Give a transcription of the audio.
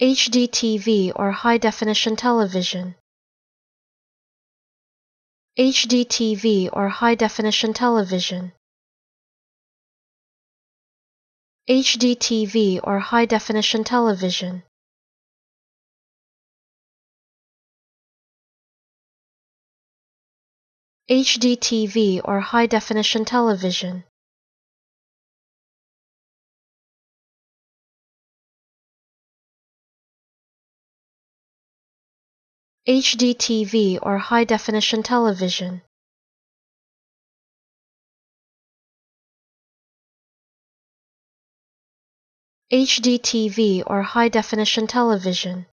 HDTV or high definition television. HDTV or high definition television. HDTV or high definition television. HDTV or high definition television. HDTV or high definition television. HDTV or high definition television.